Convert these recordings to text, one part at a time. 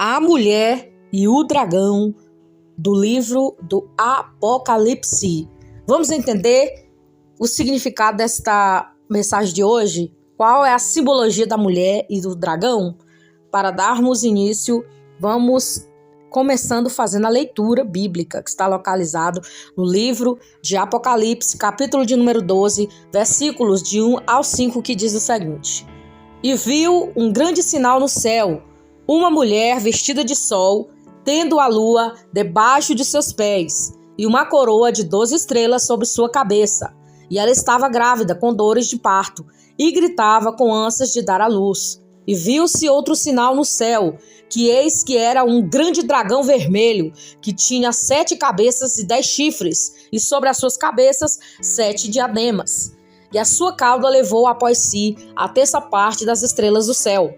A mulher e o dragão do livro do Apocalipse. Vamos entender o significado desta mensagem de hoje? Qual é a simbologia da mulher e do dragão? Para darmos início, vamos começando fazendo a leitura bíblica, que está localizado no livro de Apocalipse, capítulo de número 12, versículos de 1 ao 5, que diz o seguinte: E viu um grande sinal no céu, uma mulher vestida de sol, tendo a lua debaixo de seus pés, e uma coroa de 12 estrelas sobre sua cabeça. E ela estava grávida, com dores de parto, e gritava com ânsias de dar à luz. E viu-se outro sinal no céu, que eis que era um grande dragão vermelho, que tinha 7 cabeças e 10 chifres, e sobre as suas cabeças 7 diademas. E a sua cauda levou após si a terça parte das estrelas do céu,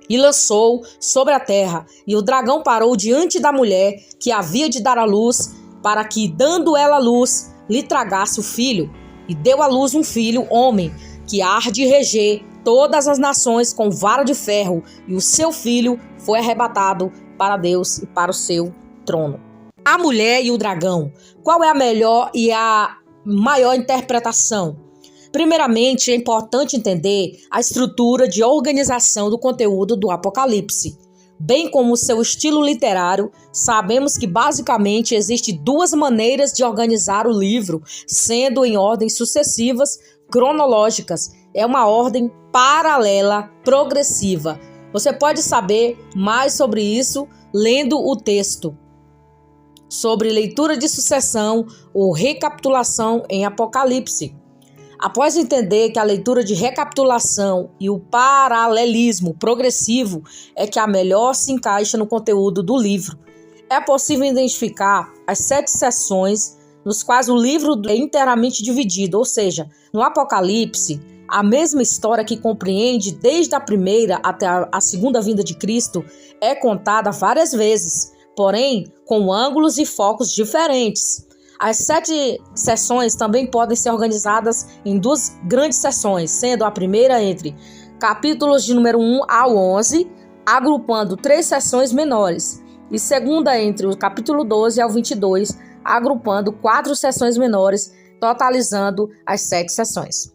e lançou sobre a terra. E o dragão parou diante da mulher que havia de dar à luz, para que, dando ela à luz, lhe tragasse o filho. E deu à luz um filho, homem, que há de reger todas as nações com vara de ferro, e o seu filho foi arrebatado para Deus e para o seu trono. A mulher e o dragão. Qual é a melhor e a maior interpretação? Primeiramente, é importante entender a estrutura de organização do conteúdo do Apocalipse. Bem como o seu estilo literário, sabemos que basicamente existem 2 maneiras de organizar o livro, sendo em ordens sucessivas, cronológicas. É uma ordem paralela, progressiva. Você pode saber mais sobre isso lendo o texto sobre leitura de sucessão ou recapitulação em Apocalipse. Após entender que a leitura de recapitulação e o paralelismo progressivo é que a melhor se encaixa no conteúdo do livro, é possível identificar as 7 seções nos quais o livro é inteiramente dividido, ou seja, no Apocalipse, a mesma história que compreende desde a primeira até a segunda vinda de Cristo é contada várias vezes, porém com ângulos e focos diferentes. As 7 sessões também podem ser organizadas em 2 grandes sessões, sendo a primeira entre capítulos de número 1 ao 11, agrupando 3 sessões menores, e segunda entre o capítulo 12 ao 22, agrupando 4 sessões menores, totalizando as 7 sessões.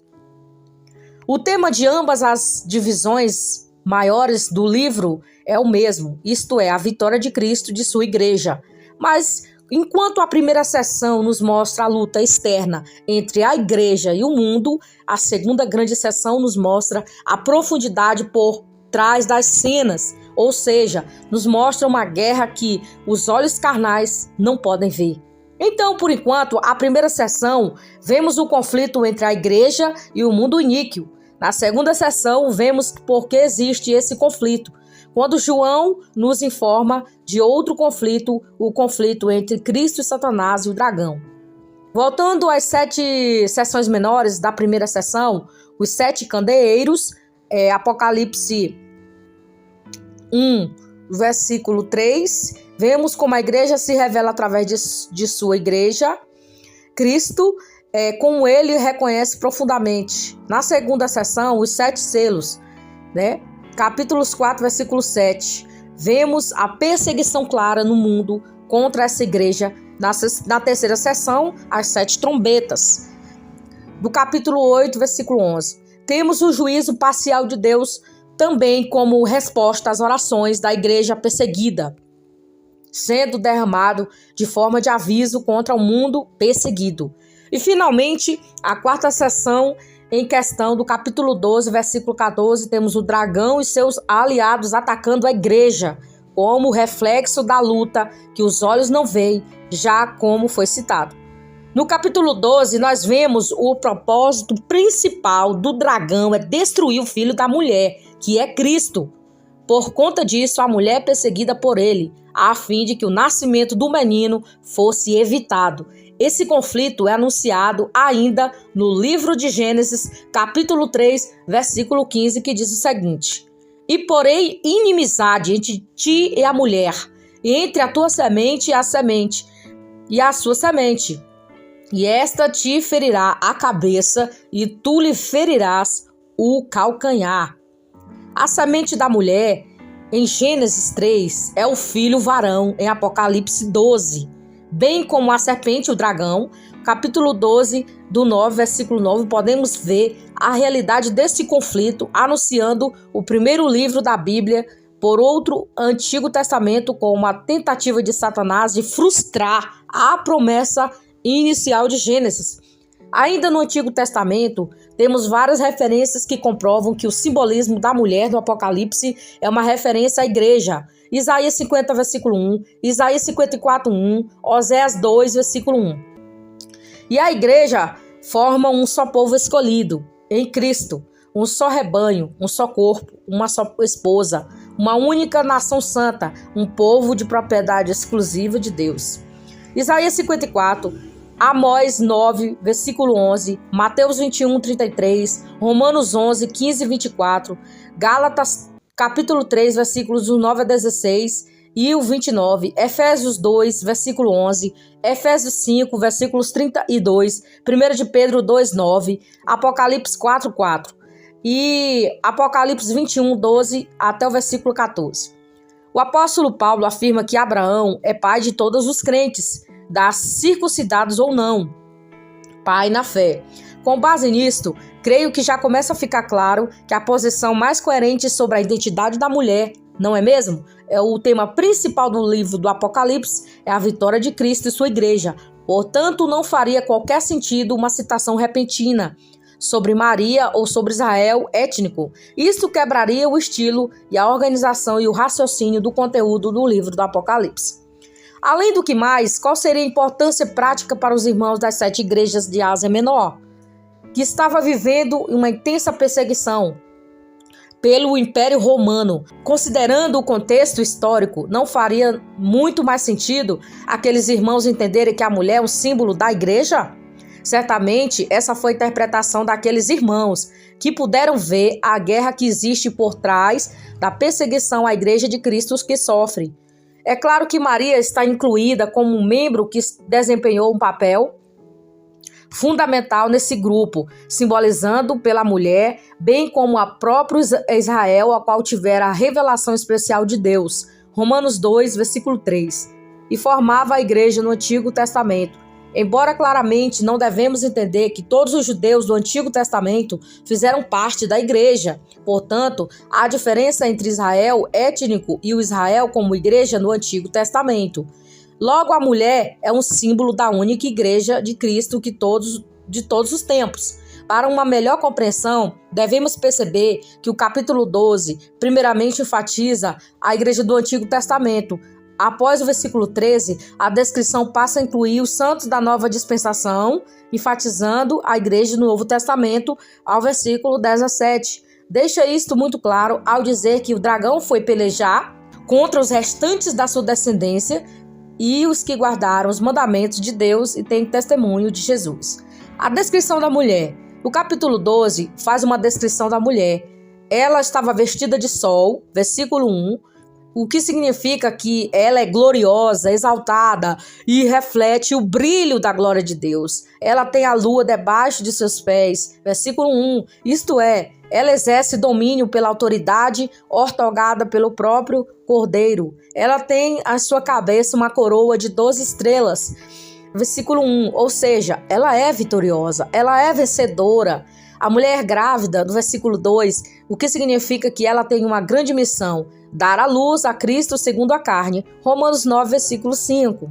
O tema de ambas as divisões maiores do livro é o mesmo, isto é, a vitória de Cristo e de sua igreja, mas enquanto a primeira sessão nos mostra a luta externa entre a igreja e o mundo, a segunda grande sessão nos mostra a profundidade por trás das cenas, ou seja, nos mostra uma guerra que os olhos carnais não podem ver. Então, por enquanto, a primeira sessão, vemos o conflito entre a igreja e o mundo iníquo. Na segunda sessão, vemos por que existe esse conflito, quando João nos informa de outro conflito, o conflito entre Cristo e Satanás e o dragão. Voltando às 7 sessões menores da primeira sessão, os 7 candeeiros, Apocalipse 1, versículo 3, vemos como a igreja se revela através de sua igreja, Cristo, como ele reconhece profundamente. Na segunda sessão, os 7 selos, capítulos 4, versículo 7, vemos a perseguição clara no mundo contra essa igreja. Na terceira sessão, as 7 trombetas. Do capítulo 8, versículo 11, temos o juízo parcial de Deus também como resposta às orações da igreja perseguida, sendo derramado de forma de aviso contra o mundo perseguido. E finalmente, a quarta sessão em questão do capítulo 12, versículo 14, temos o dragão e seus aliados atacando a igreja, como reflexo da luta que os olhos não veem, já como foi citado. No capítulo 12, nós vemos o propósito principal do dragão é destruir o filho da mulher, que é Cristo. Por conta disso, a mulher é perseguida por ele, a fim de que o nascimento do menino fosse evitado. Esse conflito é anunciado ainda no livro de Gênesis, capítulo 3, versículo 15, que diz o seguinte: E porém inimizade entre ti e a mulher, e entre a tua semente e a semente, e a sua semente. E esta te ferirá a cabeça, e tu lhe ferirás o calcanhar. A semente da mulher em Gênesis 3 é o filho varão em Apocalipse 12, bem como a serpente e o dragão. Capítulo 12, do 9, versículo 9, podemos ver a realidade desse conflito, anunciando o primeiro livro da Bíblia por outro Antigo Testamento, com uma tentativa de Satanás de frustrar a promessa inicial de Gênesis. Ainda no Antigo Testamento, temos várias referências que comprovam que o simbolismo da mulher do Apocalipse é uma referência à igreja. Isaías 50, versículo 1, Isaías 54, 1, Oséias 2, versículo 1. E a igreja forma um só povo escolhido em Cristo, um só rebanho, um só corpo, uma só esposa, uma única nação santa, um povo de propriedade exclusiva de Deus. Isaías 54, Amós 9, versículo 11, Mateus 21, 33, Romanos 11, 15 e 24, Gálatas capítulo 3, versículos 9 a 16 e o 29, Efésios 2, versículo 11, Efésios 5, versículos 32, 1 de Pedro 2, 9, Apocalipse 4, 4 e Apocalipse 21, 12 até o versículo 14. O apóstolo Paulo afirma que Abraão é pai de todos os crentes, circuncidados ou não, pai na fé. Com base nisto, creio que já começa a ficar claro que a posição mais coerente sobre a identidade da mulher, não é mesmo? É o tema principal do livro do Apocalipse, é a vitória de Cristo e sua igreja. Portanto, não faria qualquer sentido uma citação repentina sobre Maria ou sobre Israel étnico. Isto quebraria o estilo e a organização e o raciocínio do conteúdo do livro do Apocalipse. Além do que mais, qual seria a importância prática para os irmãos das 7 igrejas de Ásia Menor, que estava vivendo uma intensa perseguição pelo Império Romano? Considerando o contexto histórico, não faria muito mais sentido aqueles irmãos entenderem que a mulher é um símbolo da igreja? Certamente, essa foi a interpretação daqueles irmãos que puderam ver a guerra que existe por trás da perseguição à igreja de Cristo que sofre. É claro que Maria está incluída como um membro que desempenhou um papel fundamental nesse grupo, simbolizando pela mulher, bem como a própria Israel, a qual tivera a revelação especial de Deus, Romanos 2, versículo 3, e formava a igreja no Antigo Testamento. Embora claramente não devemos entender que todos os judeus do Antigo Testamento fizeram parte da igreja. Portanto, há diferença entre Israel étnico e o Israel como igreja no Antigo Testamento. Logo, a mulher é um símbolo da única igreja de Cristo de todos os tempos. Para uma melhor compreensão, devemos perceber que o capítulo 12 primeiramente enfatiza a igreja do Antigo Testamento. Após o versículo 13, a descrição passa a incluir os santos da nova dispensação, enfatizando a igreja do Novo Testamento ao versículo 17. Deixa isto muito claro ao dizer que o dragão foi pelejar contra os restantes da sua descendência e os que guardaram os mandamentos de Deus e têm testemunho de Jesus. A descrição da mulher. O capítulo 12 faz uma descrição da mulher. Ela estava vestida de sol, versículo 1, o que significa que ela é gloriosa, exaltada e reflete o brilho da glória de Deus. Ela tem a lua debaixo de seus pés, versículo 1, isto é, ela exerce domínio pela autoridade ortogada pelo próprio Cordeiro. Ela tem à sua cabeça uma coroa de 12 estrelas, versículo 1, ou seja, ela é vitoriosa, ela é vencedora. A mulher grávida, no versículo 2, o que significa que ela tem uma grande missão, dar à luz a Cristo segundo a carne, Romanos 9, versículo 5.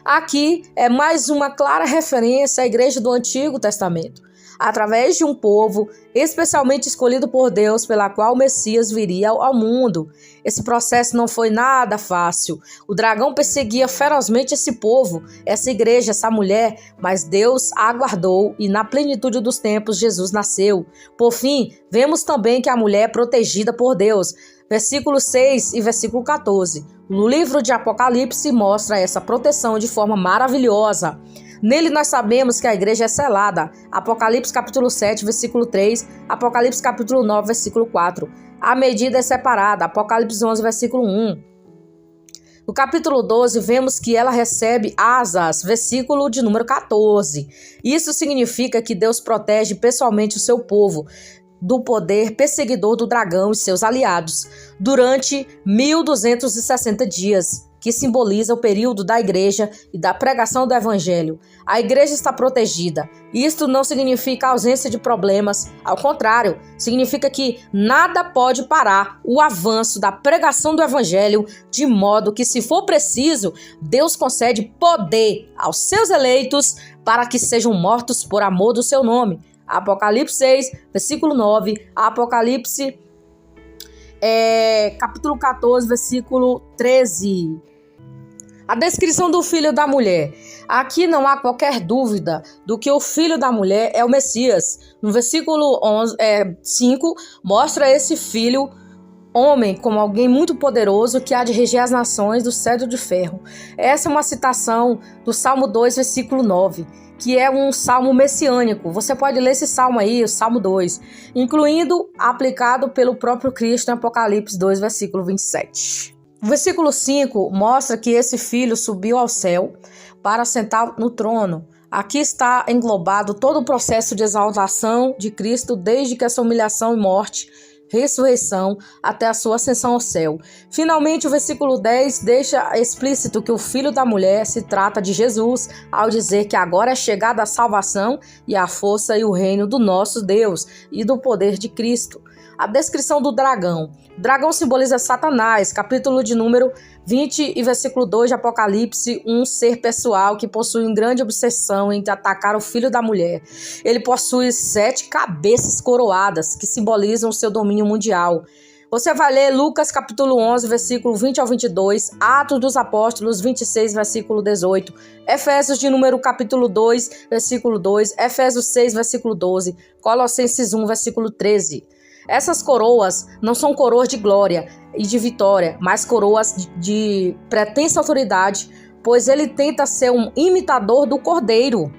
Aqui é mais uma clara referência à igreja do Antigo Testamento, através de um povo especialmente escolhido por Deus, pela qual o Messias viria ao mundo. Esse processo não foi nada fácil. O dragão perseguia ferozmente esse povo, essa igreja, essa mulher, mas Deus a aguardou e na plenitude dos tempos Jesus nasceu. Por fim, vemos também que a mulher é protegida por Deus. Versículo 6 e versículo 14. No livro de Apocalipse mostra essa proteção de forma maravilhosa. Nele nós sabemos que a igreja é selada. Apocalipse capítulo 7, versículo 3, Apocalipse capítulo 9, versículo 4. A medida é separada. Apocalipse 11, versículo 1. No capítulo 12, vemos que ela recebe asas, versículo de número 14. Isso significa que Deus protege pessoalmente o seu povo. do poder perseguidor do dragão e seus aliados durante 1260 dias, que simboliza o período da igreja e da pregação do evangelho. A igreja está protegida. Isto não significa ausência de problemas, ao contrário, significa que nada pode parar o avanço da pregação do evangelho, de modo que, se for preciso, Deus concede poder aos seus eleitos para que sejam mortos por amor do seu nome. Apocalipse 6, versículo 9, Apocalipse capítulo 14, versículo 13. A descrição do filho da mulher. Aqui não há qualquer dúvida do que o filho da mulher é o Messias. No versículo 5, mostra esse filho, homem, como alguém muito poderoso que há de reger as nações do cedro de ferro. Essa é uma citação do Salmo 2, versículo 9, que é um salmo messiânico. Você pode ler esse salmo aí, o Salmo 2, incluindo aplicado pelo próprio Cristo em Apocalipse 2, versículo 27. O versículo 5 mostra que esse filho subiu ao céu para sentar no trono. Aqui está englobado todo o processo de exaltação de Cristo, desde que a sua humilhação e morte, ressurreição, até a sua ascensão ao céu. Finalmente, o versículo 10 deixa explícito que o filho da mulher se trata de Jesus, ao dizer que agora é chegada a salvação e a força e o reino do nosso Deus e do poder de Cristo. A descrição do dragão. Dragão simboliza Satanás, capítulo de número 20 e versículo 2 de Apocalipse, um ser pessoal que possui uma grande obsessão em atacar o filho da mulher. Ele possui 7 cabeças coroadas, que simbolizam o seu domínio mundial. Você vai ler Lucas capítulo 11, versículo 20 ao 22, Atos dos Apóstolos 26, versículo 18, Efésios de número capítulo 2, versículo 2, Efésios 6, versículo 12, Colossenses 1, versículo 13. Essas coroas não são coroas de glória e de vitória, mas coroas de pretensa autoridade, pois ele tenta ser um imitador do cordeiro.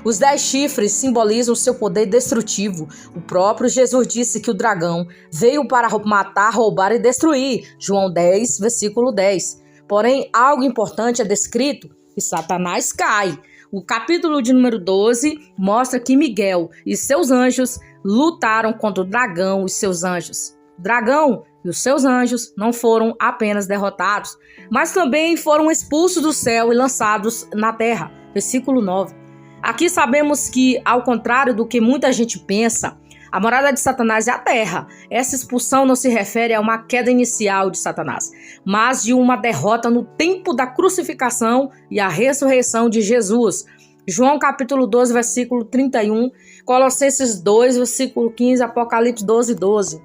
Os 10 chifres simbolizam o seu poder destrutivo. O próprio Jesus disse que o dragão veio para matar, roubar e destruir. João 10, versículo 10. Porém, algo importante é descrito, que Satanás cai. O capítulo de número 12 mostra que Miguel e seus anjos lutaram contra o dragão e seus anjos. O dragão e os seus anjos não foram apenas derrotados, mas também foram expulsos do céu e lançados na terra. Versículo 9. Aqui sabemos que, ao contrário do que muita gente pensa, a morada de Satanás é a terra. Essa expulsão não se refere a uma queda inicial de Satanás, mas de uma derrota no tempo da crucificação e a ressurreição de Jesus. João capítulo 12, versículo 31, Colossenses 2, versículo 15, Apocalipse 12, 12.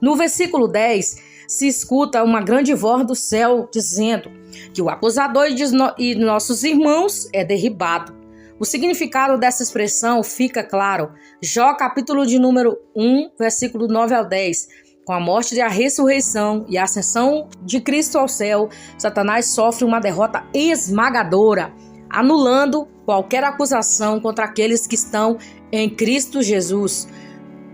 No versículo 10, se escuta uma grande voz do céu dizendo que o acusador e nossos irmãos é derribado. O significado dessa expressão fica claro. Jó, capítulo de número 1, versículo 9 ao 10. Com a morte e a ressurreição e a ascensão de Cristo ao céu, Satanás sofre uma derrota esmagadora, anulando qualquer acusação contra aqueles que estão em Cristo Jesus.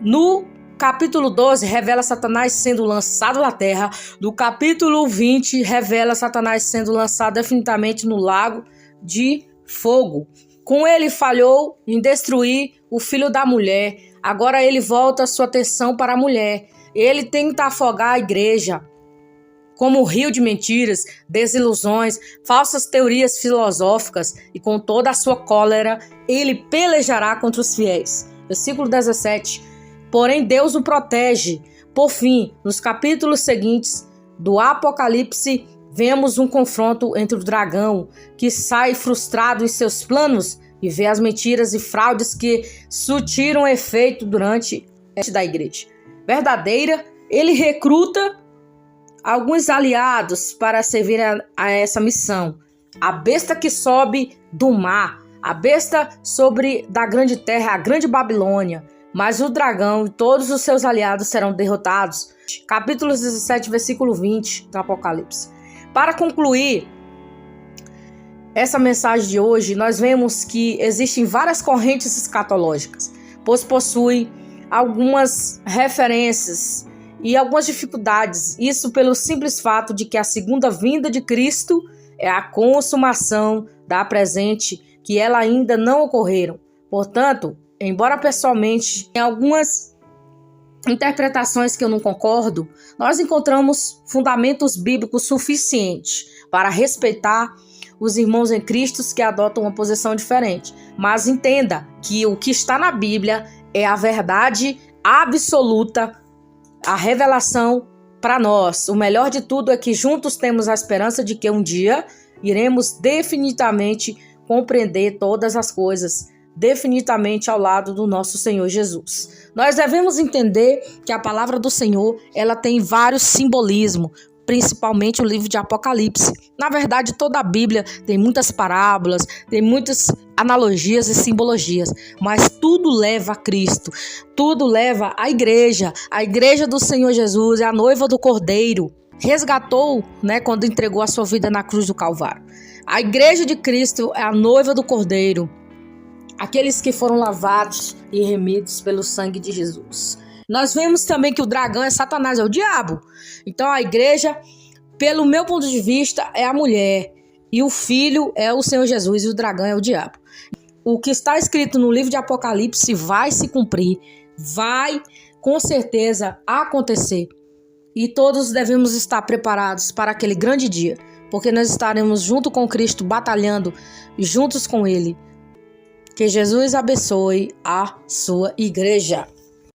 No capítulo 12, revela Satanás sendo lançado na terra. No capítulo 20, revela Satanás sendo lançado definitivamente no lago de fogo. Com ele falhou em destruir o filho da mulher. Agora ele volta sua atenção para a mulher. Ele tenta afogar a igreja como um rio de mentiras, desilusões, falsas teorias filosóficas, e com toda a sua cólera ele pelejará contra os fiéis. Versículo 17. Porém Deus o protege. Por fim, nos capítulos seguintes do Apocalipse, vemos um confronto entre o dragão, que sai frustrado em seus planos e vê as mentiras e fraudes que surtiram efeito durante da igreja verdadeira. Ele recruta alguns aliados para servir a essa missão. A besta que sobe do mar, a besta sobre da grande terra, a grande Babilônia. Mas o dragão e todos os seus aliados serão derrotados. Capítulo 17, versículo 20 do Apocalipse. Para concluir essa mensagem de hoje, nós vemos que existem várias correntes escatológicas, pois possuem algumas referências e algumas dificuldades. Isso pelo simples fato de que a segunda vinda de Cristo é a consumação da presente, que ela ainda não ocorreram. Portanto, embora pessoalmente em algumas interpretações que eu não concordo, nós encontramos fundamentos bíblicos suficientes para respeitar os irmãos em Cristo que adotam uma posição diferente. Mas entenda que o que está na Bíblia é a verdade absoluta, a revelação para nós. O melhor de tudo é que juntos temos a esperança de que um dia iremos definitivamente compreender todas as coisas, definitivamente ao lado do nosso Senhor Jesus. Nós devemos entender que a palavra do Senhor, ela tem vários simbolismos, principalmente o livro de Apocalipse. Na verdade, toda a Bíblia tem muitas parábolas, tem muitas analogias e simbologias, mas tudo leva a Cristo, tudo leva à igreja. A igreja do Senhor Jesus é a noiva do Cordeiro, resgatou, quando entregou a sua vida na cruz do Calvário. A igreja de Cristo é a noiva do Cordeiro, aqueles que foram lavados e remidos pelo sangue de Jesus. Nós vemos também que o dragão é Satanás, é o diabo. Então a igreja, pelo meu ponto de vista, é a mulher. E o filho é o Senhor Jesus e o dragão é o diabo. O que está escrito no livro de Apocalipse vai se cumprir. Vai, com certeza, acontecer. E todos devemos estar preparados para aquele grande dia. Porque nós estaremos junto com Cristo, batalhando juntos com Ele. Que Jesus abençoe a sua igreja.